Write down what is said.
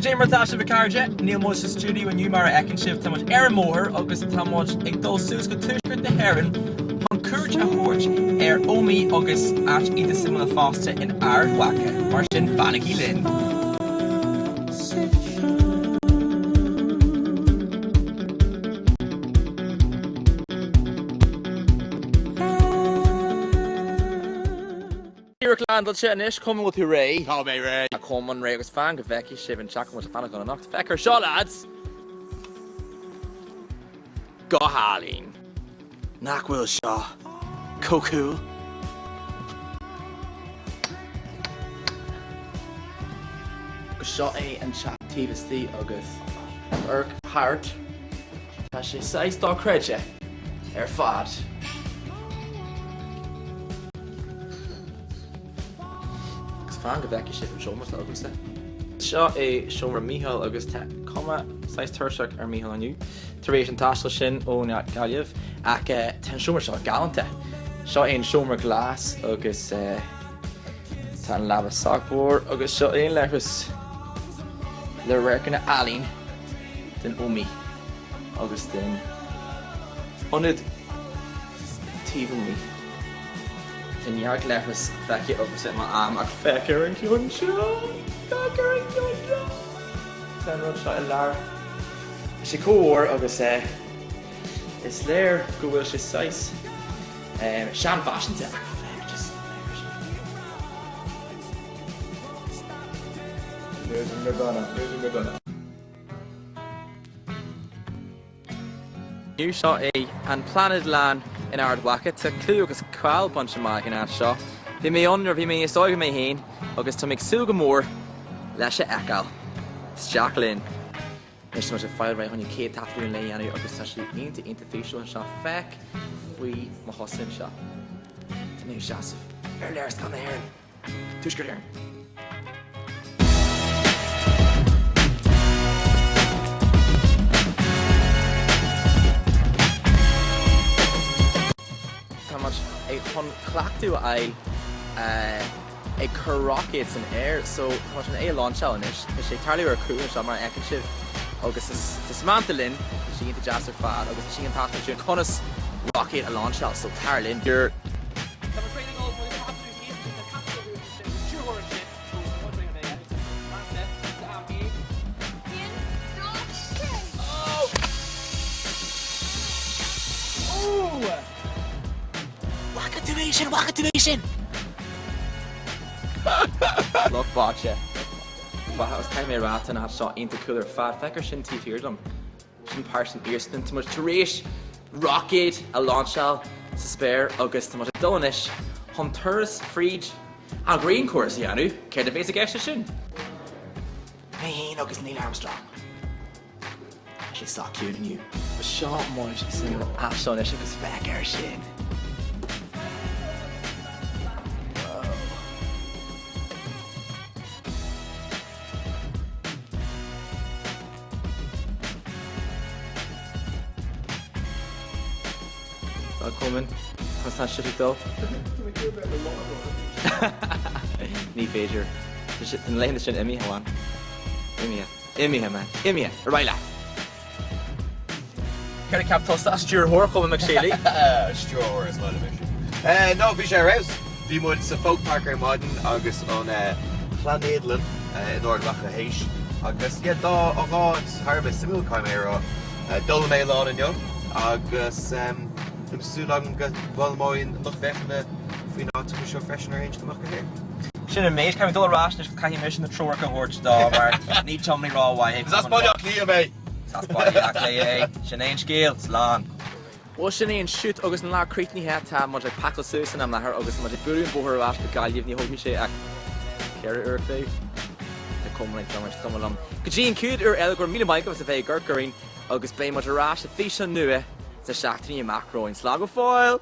Jay Martasha Vicarja, Neil Moses Studio and Newmar Ekinshift, Tamuch Aaron Moher, August Tamuch, Igdol Suska Tushkert the Heron, on Courage a Horch, Omi, August Ash Ida Simula Foster in Ardwaka, Marshin Banaki Lynn. Landal Chetnish coming with you Ray. Call me Ray. A common Ray was fan of Becky Shiv and Chuck was a fan of gonna knock the fecker. Shaw lads. Go Harleen. Knackwil Shaw. Koku. Shaw A and Chuck Tivas the August. Urk Hart. Tashi Sai Star Creche. Fad. Fan go Becky Shiv and Shomers August. Shaw a Shomer Michael August comma size Turshak or Michael on you. Teration Tashel Shin on Galiev. Ak ten Shomer Shaw Galante. Shaw in Shomer Glass August Tan Lava Sockboard August Shaw in Lerus. Le Reckon Aline. Then Omi August then Onid Tivumi. Ten yard lefus fecky opposite my arm ag fecker and Kyuncho. Fecker and Kyuncho. Ten run shot a lar. She core agus it's there go will she size. Shan fashion to ag feck just there's a Madonna. New shot A and Planet Land in Ardwaka to clue agus qual bunch of mag in that shot. Bhí mé under bhí mé soig mé hain agus to make suga more leis a ecal. It's Jacqueline. Nis much a file right when you Kate after in lay agus tá sí into facial shot feck we ma hosin shot. To me shots. There's come there. Tushker there. A hun clactu I a rockets in air so much an a launch challenge is she entirely a crew and my Ekinshiv August is Mantalin she into Jasper Fad August she and Patrick and Conus rocket a launch out so Carolyn you're Wakatubation! Look, botcha. But I was kind of rat and I shot into cooler fat fecker shin teeth here them. Shin parson earston too much to race. Rocket, a launch shell, spare, August too much Donish, Hunters, Freed, and Green course, Yanu. Care the basic extra shin. Hey, August Neil Armstrong. She saw cute in you. But shot much, single Ashonish was fecker shin. Coming, what's that shit though? Need Fager. The shit in lane the shit Emmy one. Emmy man. Emmy. Right lad. Care cap toss that Stuart Hoare coming McShaley. Stuart Hoare as well no bhí sé raibh. Bhí muid sa folk parker modern agus on Planedlin in Ardwacha Heish. Agus dá agáid harbe simú caimera dul mé lá in jo. Agus Sulang well moin look fechne fwy not to show freshen range to look here. Shin and mate, can we do a rash and can you mission the Troika horse dog or need Tommy raw why that's body clear mate. That's body clear Sinead scale slan. Well Sinead shoot August and La Creekney hat time much like Packle Susan I'm not her August much Burian Boher rash the guy you hold me shit carry earth the come right so much come along. Gajin Cud or Elgor Mila Mike was a very Gurkering August play much a rash the fish on new sa seachtaí macro in Slagofoil.